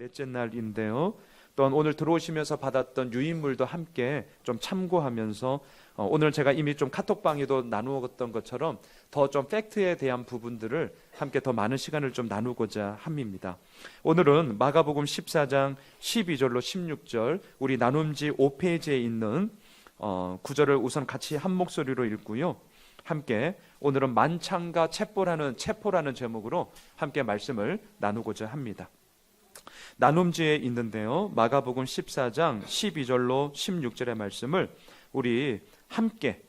넷째 날인데요. 또한 오늘 들어오시면서 받았던 유인물도 함께 좀 참고하면서 오늘 제가 이미 좀 카톡방에도 나누었던 것처럼 더 좀 팩트에 대한 부분들을 함께 더 많은 시간을 좀 나누고자 합니다. 오늘은 마가복음 14장 12절로 16절 우리 나눔지 5페이지에 있는 구절을 우선 같이 한 목소리로 읽고요. 함께 오늘은 만창과 체포라는 제목으로 함께 말씀을 나누고자 합니다. 나눔지에 있는데요. 마가복음 14장 12절로 16절의 말씀을 우리 함께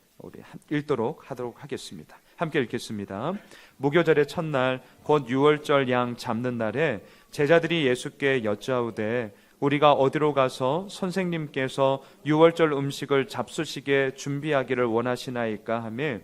읽도록 하도록 하겠습니다. 함께 읽겠습니다. 무교절의 첫날 곧 유월절 양 잡는 날에 제자들이 예수께 여짜오되 우리가 어디로 가서 선생님께서 유월절 음식을 잡수시게 준비하기를 원하시나이까 하며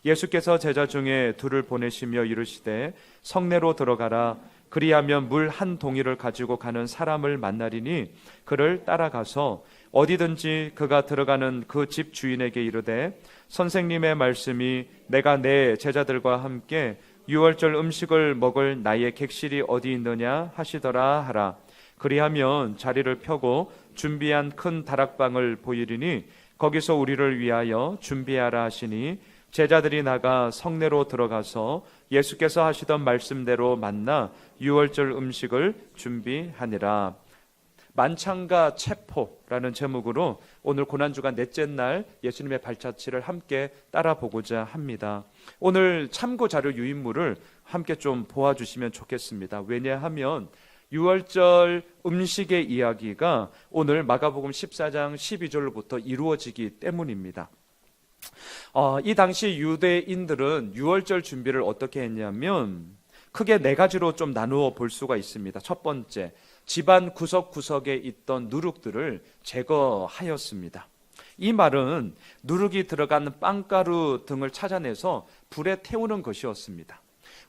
예수께서 제자 중에 둘을 보내시며 이르시되 성내로 들어가라. 그리하면 물 한 동이를 가지고 가는 사람을 만나리니 그를 따라가서 어디든지 그가 들어가는 그 집 주인에게 이르되 선생님의 말씀이 내가 내 제자들과 함께 유월절 음식을 먹을 나의 객실이 어디 있느냐 하시더라 하라. 그리하면 자리를 펴고 준비한 큰 다락방을 보이리니 거기서 우리를 위하여 준비하라 하시니 제자들이 나가 성내로 들어가서 예수께서 하시던 말씀대로 만나 유월절 음식을 준비하니라. 만창과 체포라는 제목으로 오늘 고난주간 넷째 날 예수님의 발자취를 함께 따라보고자 합니다. 오늘 참고 자료 유인물을 함께 좀 보아주시면 좋겠습니다. 왜냐하면 유월절 음식의 이야기가 오늘 마가복음 14장 12절로부터 이루어지기 때문입니다. 이 당시 유대인들은 유월절 준비를 어떻게 했냐면 크게 네 가지로 좀 나누어 볼 수가 있습니다. 첫 번째, 집안 구석구석에 있던 누룩들을 제거하였습니다. 이 말은 누룩이 들어간 빵가루 등을 찾아내서 불에 태우는 것이었습니다.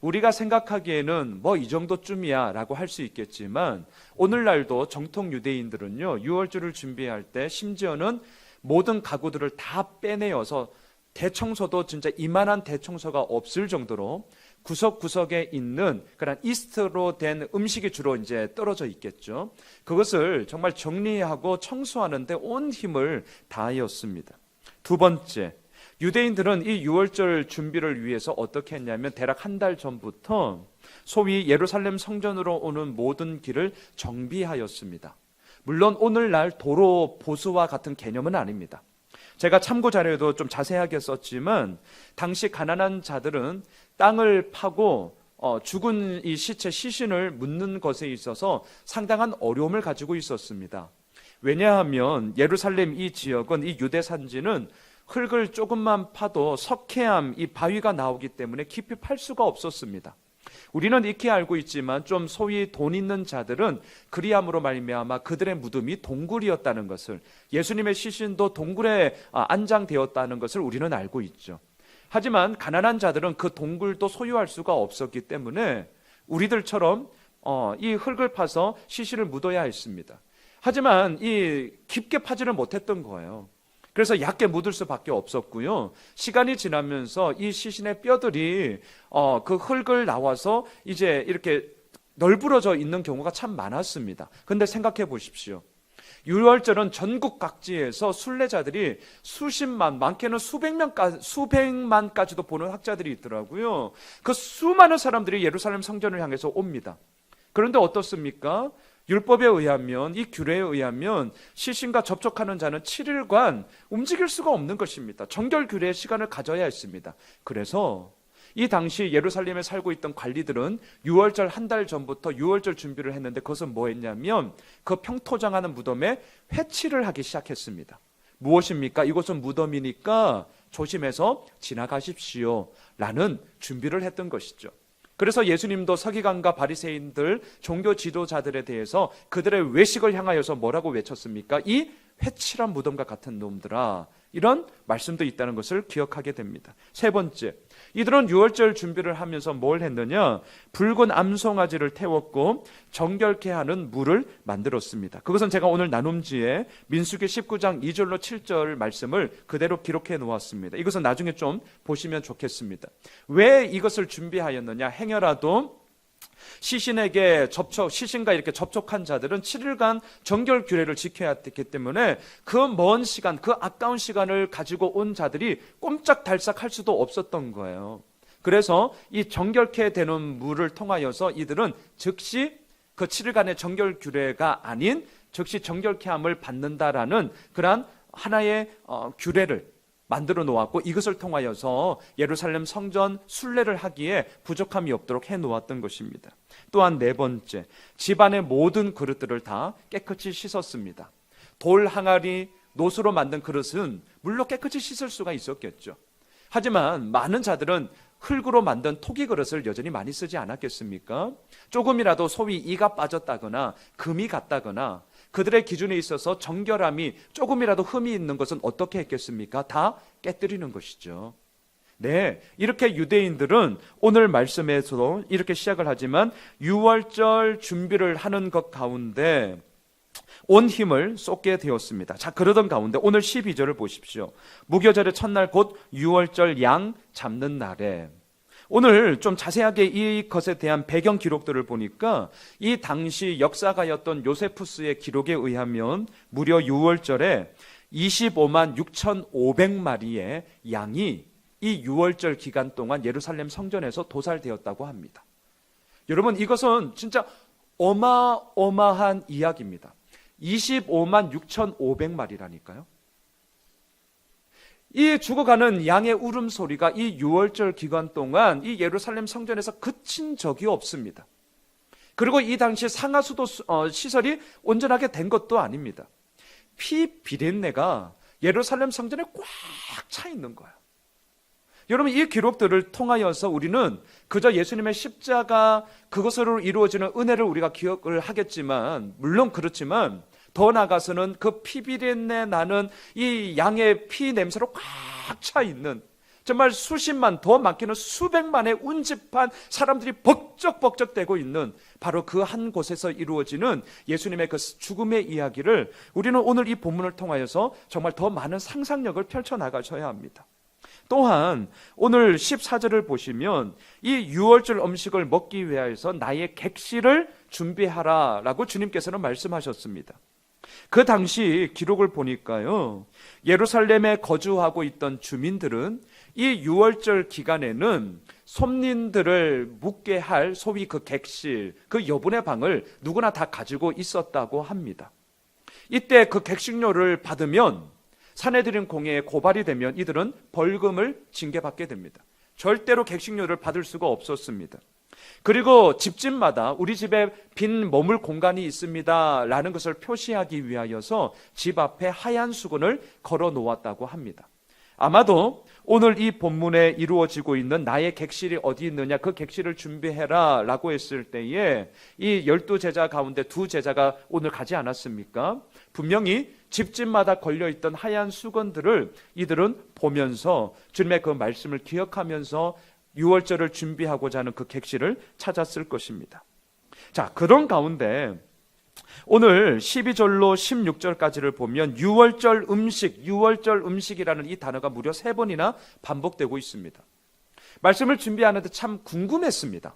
우리가 생각하기에는 뭐 이 정도쯤이야 라고 할 수 있겠지만 오늘날도 정통 유대인들은요, 유월절을 준비할 때 심지어는 모든 가구들을 다 빼내어서 대청소도 진짜 이만한 대청소가 없을 정도로 구석구석에 있는 그런 이스트로 된 음식이 주로 이제 떨어져 있겠죠. 그것을 정말 정리하고 청소하는데 온 힘을 다하였습니다. 두 번째, 유대인들은 이 유월절 준비를 위해서 어떻게 했냐면 대략 한 달 전부터 소위 예루살렘 성전으로 오는 모든 길을 정비하였습니다. 물론 오늘날 도로 보수와 같은 개념은 아닙니다. 제가 참고 자료에도 좀 자세하게 썼지만 당시 가난한 자들은 땅을 파고 죽은 이 시신을 묻는 것에 있어서 상당한 어려움을 가지고 있었습니다. 왜냐하면 예루살렘 이 지역은 이 유대 산지는 흙을 조금만 파도 석회암 이 바위가 나오기 때문에 깊이 팔 수가 없었습니다. 우리는 익히 알고 있지만 좀 소위 돈 있는 자들은 그리함으로 말미암아 그들의 무덤이 동굴이었다는 것을, 예수님의 시신도 동굴에 안장되었다는 것을 우리는 알고 있죠. 하지만 가난한 자들은 그 동굴도 소유할 수가 없었기 때문에 우리들처럼 이 흙을 파서 시신을 묻어야 했습니다. 하지만 이 깊게 파지를 못했던 거예요. 그래서 얕게 묻을 수밖에 없었고요. 시간이 지나면서 이 시신의 뼈들이 그 흙을 나와서 이제 이렇게 널브러져 있는 경우가 참 많았습니다. 그런데 생각해 보십시오. 유월절은 전국 각지에서 순례자들이 수십만, 많게는 수백만까지도 보는 학자들이 있더라고요. 그 수많은 사람들이 예루살렘 성전을 향해서 옵니다. 그런데 어떻습니까? 율법에 의하면, 이 규례에 의하면 시신과 접촉하는 자는 7일간 움직일 수가 없는 것입니다. 정결 규례의 시간을 가져야 했습니다. 그래서 이 당시 예루살렘에 살고 있던 관리들은 유월절 한 달 전부터 유월절 준비를 했는데 그것은 뭐 했냐면 그 평토장하는 무덤에 회치를 하기 시작했습니다. 무엇입니까? 이곳은 무덤이니까 조심해서 지나가십시오 라는 준비를 했던 것이죠. 그래서 예수님도 서기관과 바리새인들, 종교 지도자들에 대해서 그들의 외식을 향하여서 뭐라고 외쳤습니까? 이 회칠한 무덤과 같은 놈들아, 이런 말씀도 있다는 것을 기억하게 됩니다. 세 번째, 이들은 유월절 준비를 하면서 뭘 했느냐? 붉은 암송아지를 태웠고 정결케 하는 물을 만들었습니다. 그것은 제가 오늘 나눔지에 민수기 19장 2절로 7절 말씀을 그대로 기록해 놓았습니다. 이것은 나중에 좀 보시면 좋겠습니다. 왜 이것을 준비하였느냐? 행여라도 시신과 이렇게 접촉한 자들은 7일간 정결 규례를 지켜야 했기 때문에 그 먼 시간, 그 아까운 시간을 가지고 온 자들이 꼼짝달싹 할 수도 없었던 거예요. 그래서 이 정결케 되는 물을 통하여서 이들은 즉시 그 7일간의 정결 규례가 아닌 즉시 정결케 함을 받는다라는 그러한 하나의 규례를 만들어 놓았고, 이것을 통하여서 예루살렘 성전 순례를 하기에 부족함이 없도록 해 놓았던 것입니다. 또한 네 번째, 집안의 모든 그릇들을 다 깨끗이 씻었습니다. 돌 항아리, 노수로 만든 그릇은 물론 깨끗이 씻을 수가 있었겠죠. 하지만 많은 자들은 흙으로 만든 토기 그릇을 여전히 많이 쓰지 않았겠습니까? 조금이라도 소위 이가 빠졌다거나 금이 갔다거나 그들의 기준에 있어서 정결함이 조금이라도 흠이 있는 것은 어떻게 했겠습니까? 다 깨뜨리는 것이죠. 네, 이렇게 유대인들은 오늘 말씀에서도 이렇게 시작을 하지만 유월절 준비를 하는 것 가운데 온 힘을 쏟게 되었습니다. 자, 그러던 가운데 오늘 12절을 보십시오. 무교절의 첫날 곧 유월절 양 잡는 날에, 오늘 좀 자세하게 이것에 대한 배경 기록들을 보니까 이 당시 역사가였던 요세푸스의 기록에 의하면 무려 6월절에 25만 6,500마리의 양이 이 6월절 기간 동안 예루살렘 성전에서 도살되었다고 합니다. 여러분, 이것은 진짜 어마어마한 이야기입니다. 25만 6,500마리라니까요. 이 죽어가는 양의 울음소리가 이 6월절 기간 동안 이 예루살렘 성전에서 그친 적이 없습니다. 그리고 이 당시 상하수도 시설이 온전하게 된 것도 아닙니다. 피 비린내가 예루살렘 성전에 꽉 차 있는 거예요. 여러분, 이 기록들을 통하여서 우리는 그저 예수님의 십자가 그것으로 이루어지는 은혜를 우리가 기억을 하겠지만, 물론 그렇지만 더 나아가서는 그 피비린내 나는 이 양의 피 냄새로 꽉 차 있는, 정말 수십만, 더 많게는 수백만의 운집한 사람들이 벅적벅적대고 있는 바로 그 한 곳에서 이루어지는 예수님의 그 죽음의 이야기를 우리는 오늘 이 본문을 통하여서 정말 더 많은 상상력을 펼쳐나가셔야 합니다. 또한 오늘 14절을 보시면 이 6월절 음식을 먹기 위하여서 나의 객실을 준비하라 라고 주님께서는 말씀하셨습니다. 그 당시 기록을 보니까요, 예루살렘에 거주하고 있던 주민들은 이 6월절 기간에는 손님들을 묵게 할 소위 그 객실, 그 여분의 방을 누구나 다 가지고 있었다고 합니다. 이때 그 객식료를 받으면 사내들인 공회에 고발이 되면 이들은 벌금을 징계받게 됩니다. 절대로 객식료를 받을 수가 없었습니다. 그리고 집집마다 우리 집에 빈 머물 공간이 있습니다 라는 것을 표시하기 위하여서 집 앞에 하얀 수건을 걸어 놓았다고 합니다. 아마도 오늘 이 본문에 이루어지고 있는 나의 객실이 어디 있느냐, 그 객실을 준비해라 라고 했을 때에 이 12제자 가운데 2제자가 오늘 가지 않았습니까? 분명히 집집마다 걸려있던 하얀 수건들을 이들은 보면서 주님의 그 말씀을 기억하면서 6월절을 준비하고자 하는 그 객실을 찾았을 것입니다. 자, 그런 가운데 오늘 12절로 16절까지를 보면 6월절 음식이라는 이 단어가 무려 3번이나 반복되고 있습니다. 말씀을 준비하는데 참 궁금했습니다.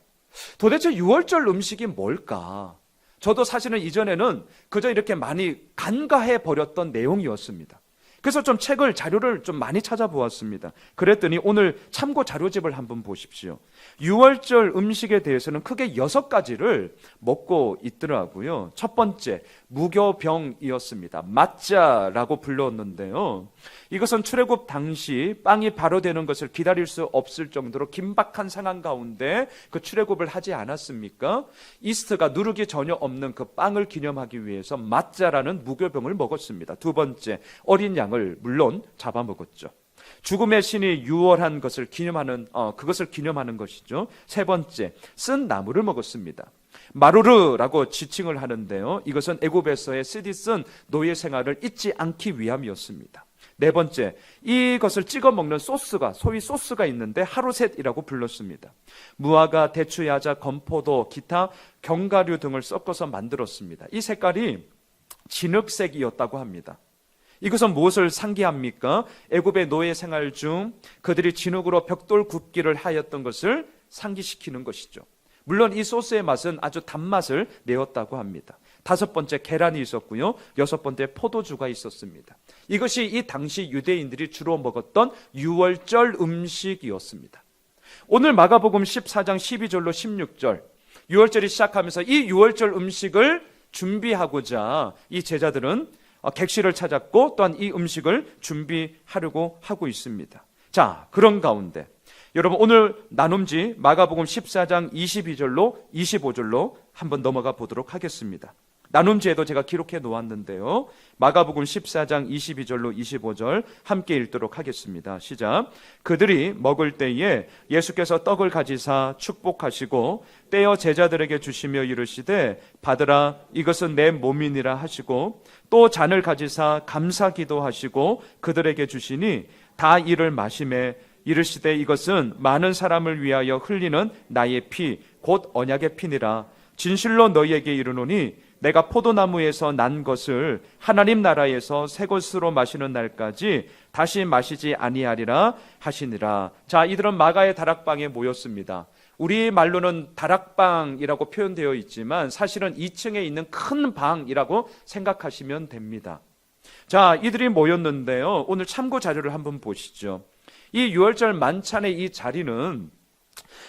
도대체 6월절 음식이 뭘까? 저도 사실은 이전에는 그저 이렇게 많이 간과해 버렸던 내용이었습니다. 그래서 좀 자료를 좀 많이 찾아보았습니다. 그랬더니 오늘 참고 자료집을 한번 보십시오. 6월절 음식에 대해서는 크게 6가지를 먹고 있더라고요. 첫 번째, 무교병이었습니다. 마짜라고 불렀는데요. 이것은 출애굽 당시 빵이 발효되는 것을 기다릴 수 없을 정도로 긴박한 상황 가운데 그 출애굽을 하지 않았습니까? 이스트가 누룩이 전혀 없는 그 빵을 기념하기 위해서 마짜라는 무교병을 먹었습니다. 두 번째, 어린 양을 물론 잡아먹었죠. 죽음의 신이 유월한 것을 기념하는 그것을 기념하는 것이죠. 세 번째, 쓴 나무를 먹었습니다. 마루르라고 지칭을 하는데요. 이것은 애굽에서의 쓰디쓴 노예 생활을 잊지 않기 위함이었습니다. 네 번째, 이것을 찍어 먹는 소위 소스가 있는데 하루셋이라고 불렀습니다. 무화과, 대추, 야자, 건포도, 기타 견과류 등을 섞어서 만들었습니다. 이 색깔이 진흙색이었다고 합니다. 이것은 무엇을 상기합니까? 애굽의 노예 생활 중 그들이 진흙으로 벽돌 굽기를 하였던 것을 상기시키는 것이죠. 물론 이 소스의 맛은 아주 단맛을 내었다고 합니다. 5번째 계란이 있었고요. 6번째 포도주가 있었습니다. 이것이 이 당시 유대인들이 주로 먹었던 유월절 음식이었습니다. 오늘 마가복음 14장 12절로 16절, 유월절이 시작하면서 이 유월절 음식을 준비하고자 이 제자들은 객실을 찾았고 또한 이 음식을 준비하려고 하고 있습니다. 자, 그런 가운데 여러분 오늘 나눔지 마가복음 14장 22절로 25절로 한번 넘어가 보도록 하겠습니다. 나눔지에도 제가 기록해 놓았는데요. 마가복음 14장 22절로 25절 함께 읽도록 하겠습니다. 시작. 그들이 먹을 때에 예수께서 떡을 가지사 축복하시고 떼어 제자들에게 주시며 이르시되 받으라 이것은 내 몸이니라 하시고 또 잔을 가지사 감사기도 하시고 그들에게 주시니 다 이를 마시매 이르시되 이것은 많은 사람을 위하여 흘리는 나의 피 곧 언약의 피니라. 진실로 너희에게 이르노니 내가 포도나무에서 난 것을 하나님 나라에서 새 것으로 마시는 날까지 다시 마시지 아니하리라 하시니라. 자, 이들은 마가의 다락방에 모였습니다. 우리 말로는 다락방이라고 표현되어 있지만 사실은 2층에 있는 큰 방이라고 생각하시면 됩니다. 자, 이들이 모였는데요. 오늘 참고 자료를 한번 보시죠. 이 유월절 만찬의 이 자리는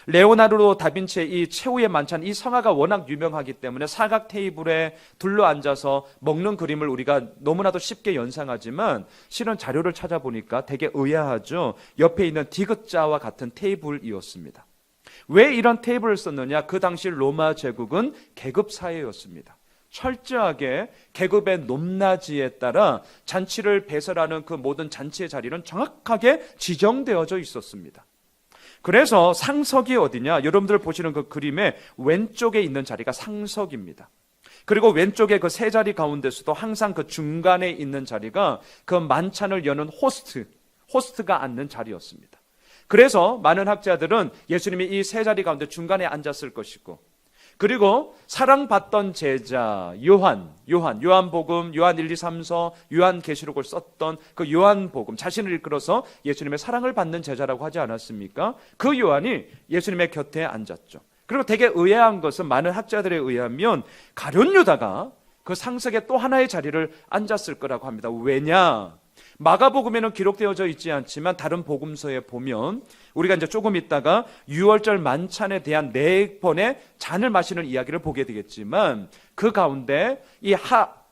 레오나르도 다빈치의 이 최후의 만찬, 이 성화가 워낙 유명하기 때문에 사각 테이블에 둘러 앉아서 먹는 그림을 우리가 너무나도 쉽게 연상하지만 실은 자료를 찾아보니까 되게 의아하죠. 옆에 있는 디귿자와 같은 테이블이었습니다. 왜 이런 테이블을 썼느냐? 그 당시 로마 제국은 계급 사회였습니다. 철저하게 계급의 높낮이에 따라 잔치를 배설하는 그 모든 잔치의 자리는 정확하게 지정되어져 있었습니다. 그래서 상석이 어디냐? 여러분들 보시는 그 그림의 왼쪽에 있는 자리가 상석입니다. 그리고 왼쪽에 그 세 자리 가운데서도 항상 그 중간에 있는 자리가 그 만찬을 여는 호스트가 앉는 자리였습니다. 그래서 많은 학자들은 예수님이 이 세 자리 가운데 중간에 앉았을 것이고, 그리고 사랑받던 제자 요한복음, 요한 1, 2, 3서, 요한계시록을 썼던 그 요한복음, 자신을 이끌어서 예수님의 사랑을 받는 제자라고 하지 않았습니까? 그 요한이 예수님의 곁에 앉았죠. 그리고 되게 의아한 것은 많은 학자들에 의하면 가룟 유다가 그 상석에 또 하나의 자리를 앉았을 거라고 합니다. 왜냐? 마가복음에는 기록되어져 있지 않지만 다른 복음서에 보면 우리가 이제 조금 있다가 유월절 만찬에 대한 4번의 잔을 마시는 이야기를 보게 되겠지만 그 가운데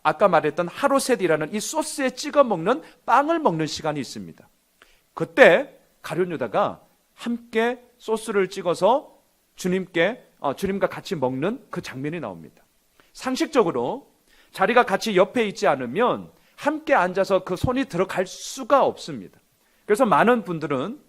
아까 말했던 하로셋이라는 이 소스에 찍어 먹는 빵을 먹는 시간이 있습니다. 그때 가룟 유다가 함께 소스를 찍어서 주님과 같이 먹는 그 장면이 나옵니다. 상식적으로 자리가 같이 옆에 있지 않으면 함께 앉아서 그 손이 들어갈 수가 없습니다. 그래서 많은 분들은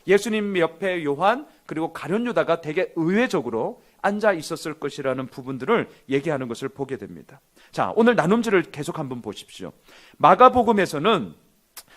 예수님 옆에 요한 그리고 가룟 유다가 되게 의외적으로 앉아 있었을 것이라는 부분들을 얘기하는 것을 보게 됩니다. 자, 오늘 나눔지를 계속 한번 보십시오. 마가복음에서는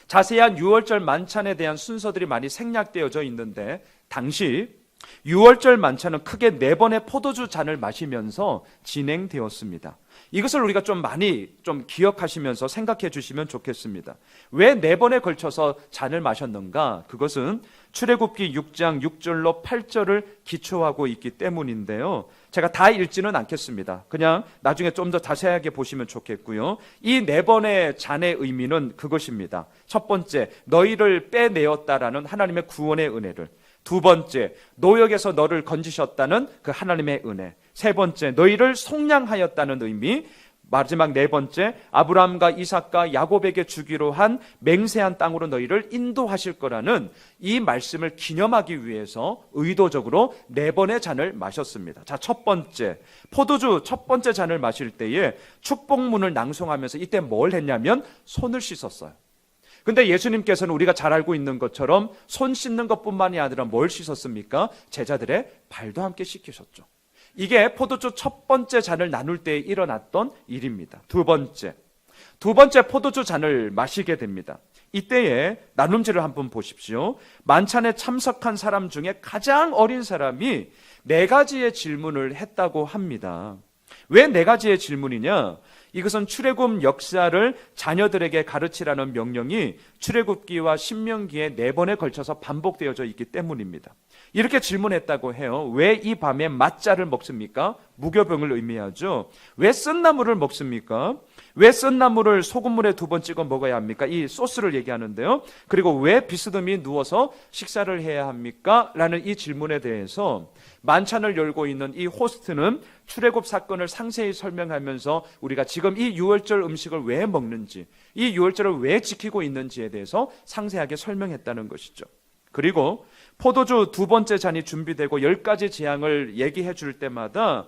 자세한 유월절 만찬에 대한 순서들이 많이 생략되어져 있는데 당시 유월절 만찬은 크게 4번의 포도주 잔을 마시면서 진행되었습니다. 이것을 우리가 좀 많이 기억하시면서 생각해 주시면 좋겠습니다. 왜 4번에 걸쳐서 잔을 마셨는가? 그것은 출애굽기 6장 6절로 8절을 기초하고 있기 때문인데요. 제가 다 읽지는 않겠습니다. 그냥 나중에 좀 더 자세하게 보시면 좋겠고요. 이 4번의 잔의 의미는 그것입니다. 첫 번째, 너희를 빼내었다라는 하나님의 구원의 은혜를. 두 번째, 노역에서 너를 건지셨다는 그 하나님의 은혜. 세 번째, 너희를 속량하였다는 의미. 마지막 4번째, 아브라함과 이삭과 야곱에게 주기로 한 맹세한 땅으로 너희를 인도하실 거라는 이 말씀을 기념하기 위해서 의도적으로 4번의 잔을 마셨습니다. 자, 첫 번째, 포도주 첫 번째 잔을 마실 때에 축복문을 낭송하면서 이때 뭘 했냐면 손을 씻었어요. 근데 예수님께서는 우리가 잘 알고 있는 것처럼 손 씻는 것뿐만이 아니라 뭘 씻었습니까? 제자들의 발도 함께 씻기셨죠. 이게 포도주 첫 번째 잔을 나눌 때 일어났던 일입니다. 두 번째 포도주 잔을 마시게 됩니다. 이때에 나눔지를 한번 보십시오. 만찬에 참석한 사람 중에 가장 어린 사람이 4가지의 질문을 했다고 합니다. 왜 4가지의 질문이냐? 이것은 출애굽 역사를 자녀들에게 가르치라는 명령이 출애굽기와 신명기에 4번에 걸쳐서 반복되어져 있기 때문입니다. 이렇게 질문했다고 해요. 왜 이 밤에 맛자를 먹습니까? 무교병을 의미하죠. 왜 쓴나물을 먹습니까? 왜 쓴나물을 소금물에 2번 찍어 먹어야 합니까? 이 소스를 얘기하는데요. 그리고 왜 비스듬히 누워서 식사를 해야 합니까? 라는 이 질문에 대해서 만찬을 열고 있는 이 호스트는 출애굽 사건을 상세히 설명하면서 우리가 지금 이 유월절 음식을 왜 먹는지, 이 유월절을 왜 지키고 있는지에 대해서 상세하게 설명했다는 것이죠. 그리고 포도주 2번째 잔이 준비되고 10가지 재앙을 얘기해 줄 때마다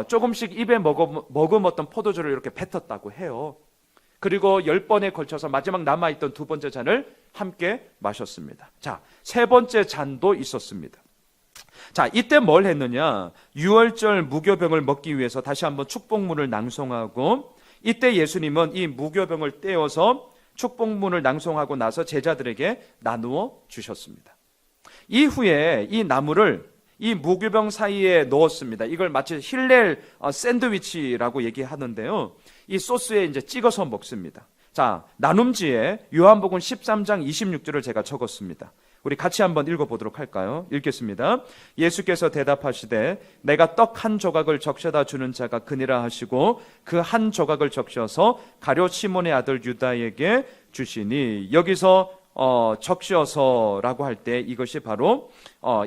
조금씩 입에 머금었던 포도주를 이렇게 뱉었다고 해요. 그리고 10번에 걸쳐서 마지막 남아있던 2번째 잔을 함께 마셨습니다. 자, 3번째 잔도 있었습니다. 자, 이때 뭘 했느냐? 유월절 무교병을 먹기 위해서 다시 한번 축복문을 낭송하고, 이때 예수님은 이 무교병을 떼어서 축복문을 낭송하고 나서 제자들에게 나누어 주셨습니다. 이후에 이 나물을 이 무교병 사이에 넣었습니다. 이걸 마치 힐렐 샌드위치라고 얘기하는데요. 이 소스에 이제 찍어서 먹습니다. 자, 나눔지에 요한복음 13장 26절을 제가 적었습니다. 우리 같이 한번 읽어보도록 할까요? 읽겠습니다. 예수께서 대답하시되 내가 떡 한 조각을 적셔다 주는 자가 그니라 하시고 그 한 조각을 적셔서 가룟 시몬의 아들 유다에게 주시니, 여기서 적셔서라고 할 때 이것이 바로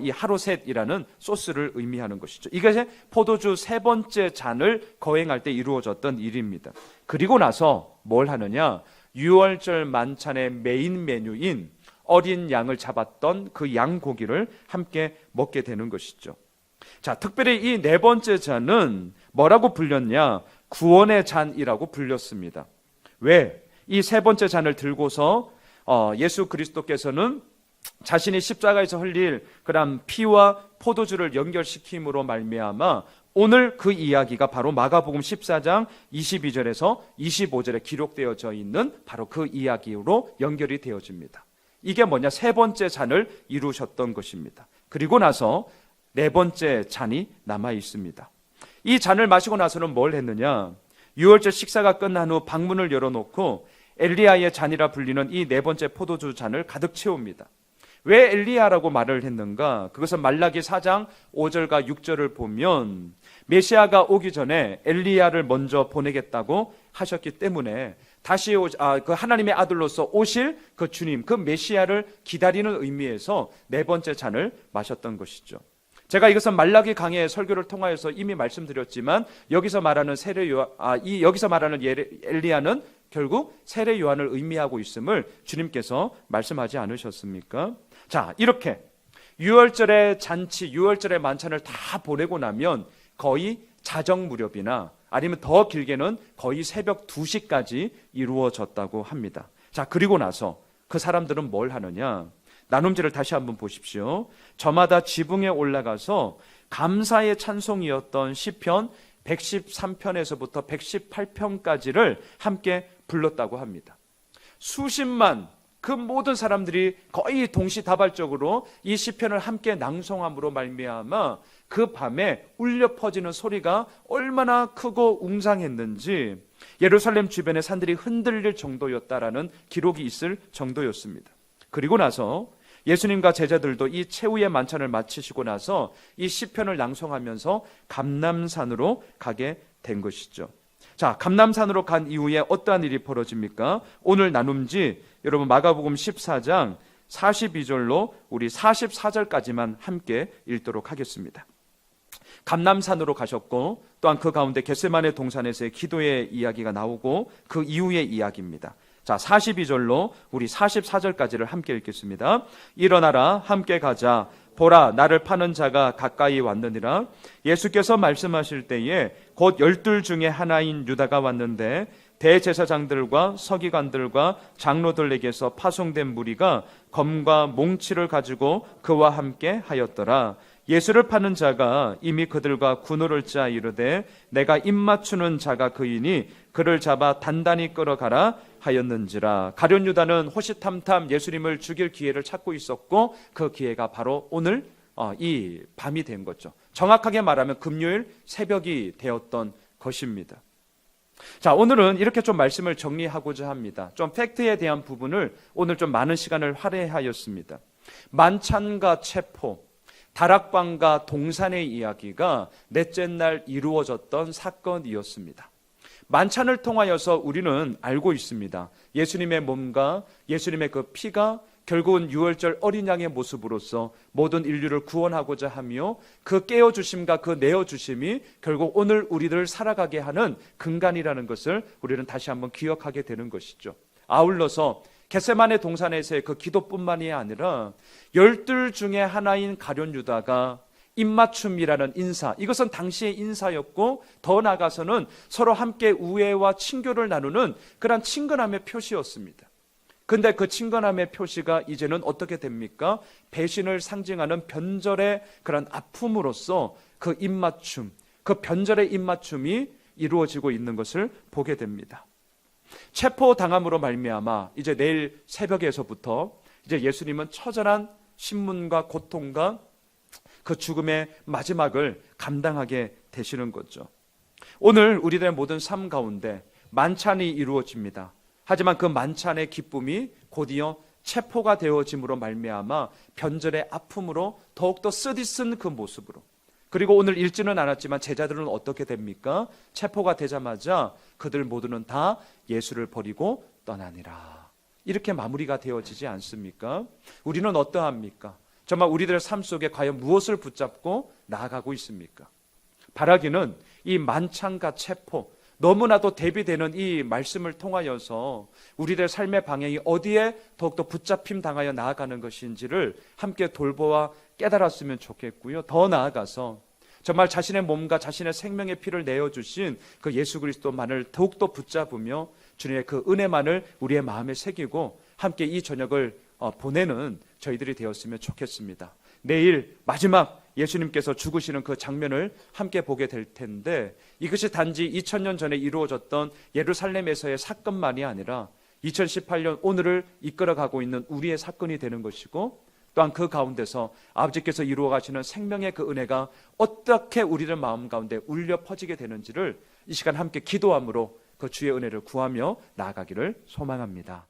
이 하로셋이라는 소스를 의미하는 것이죠. 이것이 포도주 3번째 잔을 거행할 때 이루어졌던 일입니다. 그리고 나서 뭘 하느냐? 유월절 만찬의 메인 메뉴인 어린 양을 잡았던 그 양고기를 함께 먹게 되는 것이죠. 자, 특별히 이 4번째 잔은 뭐라고 불렸냐? 구원의 잔이라고 불렸습니다. 왜? 이 3번째 잔을 들고서 예수 그리스도께서는 자신이 십자가에서 흘릴 그런 피와 포도주를 연결시킴으로 말미암아 오늘 그 이야기가 바로 마가복음 14장 22절에서 25절에 기록되어져 있는 바로 그 이야기로 연결이 되어집니다. 이게 뭐냐? 3번째 잔을 이루셨던 것입니다. 그리고 나서 4번째 잔이 남아 있습니다. 이 잔을 마시고 나서는 뭘 했느냐? 유월절 식사가 끝난 후 방문을 열어놓고 엘리야의 잔이라 불리는 이 4번째 포도주 잔을 가득 채웁니다. 왜 엘리야라고 말을 했는가? 그것은 말라기 4장 5절과 6절을 보면 메시아가 오기 전에 엘리야를 먼저 보내겠다고 하셨기 때문에 다시 그 하나님의 아들로서 오실 그 주님, 그 메시아를 기다리는 의미에서 4번째 잔을 마셨던 것이죠. 제가 이것은 말라기 강의 설교를 통하여서 이미 말씀드렸지만 여기서 말하는 여기서 말하는 엘리야는 결국 세례 요한을 의미하고 있음을 주님께서 말씀하지 않으셨습니까? 자, 이렇게 유월절의 잔치, 유월절의 만찬을 다 보내고 나면 거의 자정 무렵이나 아니면 더 길게는 거의 새벽 2시까지 이루어졌다고 합니다. 자, 그리고 나서 그 사람들은 뭘 하느냐? 나눔지를 다시 한번 보십시오. 저마다 지붕에 올라가서 감사의 찬송이었던 시편 113편에서부터 118편까지를 함께 불렀다고 합니다. 수십만 그 모든 사람들이 거의 동시다발적으로 이 시편을 함께 낭송함으로 말미암아 그 밤에 울려 퍼지는 소리가 얼마나 크고 웅장했는지 예루살렘 주변의 산들이 흔들릴 정도였다라는 기록이 있을 정도였습니다. 그리고 나서 예수님과 제자들도 이 최후의 만찬을 마치시고 나서 이 시편을 낭송하면서 감람산으로 가게 된 것이죠. 자, 감람산으로 간 이후에 어떠한 일이 벌어집니까? 오늘 나눔지 여러분 마가복음 14장 42절로 우리 44절까지만 함께 읽도록 하겠습니다. 감람산으로 가셨고 또한 그 가운데 겟세마네 동산에서의 기도의 이야기가 나오고 그 이후의 이야기입니다. 자, 42절로 우리 44절까지를 함께 읽겠습니다. 일어나라, 함께 가자. 보라, 나를 파는 자가 가까이 왔느니라. 예수께서 말씀하실 때에 곧 12 중에 하나인 유다가 왔는데 대제사장들과 서기관들과 장로들에게서 파송된 무리가 검과 몽치를 가지고 그와 함께 하였더라. 예수를 파는 자가 이미 그들과 군호를 짜 이르되 내가 입맞추는 자가 그이니 그를 잡아 단단히 끌어가라 하였는지라. 가룟 유다는 호시탐탐 예수님을 죽일 기회를 찾고 있었고 그 기회가 바로 오늘 이 밤이 된 거죠. 정확하게 말하면 금요일 새벽이 되었던 것입니다. 자, 오늘은 이렇게 좀 말씀을 정리하고자 합니다. 좀 팩트에 대한 부분을 오늘 좀 많은 시간을 할애하였습니다. 만찬과 체포, 다락방과 동산의 이야기가 넷째 날 이루어졌던 사건이었습니다. 만찬을 통하여서 우리는 알고 있습니다. 예수님의 몸과 예수님의 그 피가 결국은 유월절 어린 양의 모습으로서 모든 인류를 구원하고자 하며 그 깨어주심과 그 내어주심이 결국 오늘 우리를 살아가게 하는 근간이라는 것을 우리는 다시 한번 기억하게 되는 것이죠. 아울러서 겟세마네 동산에서의 그 기도뿐만이 아니라 12 중에 하나인 가룟 유다가 입맞춤이라는 인사, 이것은 당시의 인사였고 더 나아가서는 서로 함께 우애와 친교를 나누는 그런 친근함의 표시였습니다. 근데 그 친근함의 표시가 이제는 어떻게 됩니까? 배신을 상징하는 변절의 그런 아픔으로써 그 입맞춤, 그 변절의 입맞춤이 이루어지고 있는 것을 보게 됩니다. 체포당함으로 말미암아 이제 내일 새벽에서부터 이제 예수님은 처절한 신문과 고통과 그 죽음의 마지막을 감당하게 되시는 거죠. 오늘 우리들의 모든 삶 가운데 만찬이 이루어집니다. 하지만 그 만찬의 기쁨이 곧이어 체포가 되어짐으로 말미암아 변절의 아픔으로 더욱더 쓰디쓴 그 모습으로, 그리고 오늘 읽지는 않았지만 제자들은 어떻게 됩니까? 체포가 되자마자 그들 모두는 다 예수를 버리고 떠나니라. 이렇게 마무리가 되어지지 않습니까? 우리는 어떠합니까? 정말 우리들의 삶 속에 과연 무엇을 붙잡고 나아가고 있습니까? 바라기는 이 만찬과 체포, 너무나도 대비되는 이 말씀을 통하여서 우리들의 삶의 방향이 어디에 더욱더 붙잡힘 당하여 나아가는 것인지를 함께 돌보아 깨달았으면 좋겠고요. 더 나아가서 정말 자신의 몸과 자신의 생명의 피를 내어주신 그 예수 그리스도만을 더욱더 붙잡으며 주님의 그 은혜만을 우리의 마음에 새기고 함께 이 저녁을 보내는 저희들이 되었으면 좋겠습니다. 내일 마지막 예수님께서 죽으시는 그 장면을 함께 보게 될 텐데, 이것이 단지 2000년 전에 이루어졌던 예루살렘에서의 사건만이 아니라 2018년 오늘을 이끌어가고 있는 우리의 사건이 되는 것이고, 또한 그 가운데서 아버지께서 이루어 가시는 생명의 그 은혜가 어떻게 우리들 마음 가운데 울려 퍼지게 되는지를 이 시간 함께 기도함으로 그 주의 은혜를 구하며 나아가기를 소망합니다.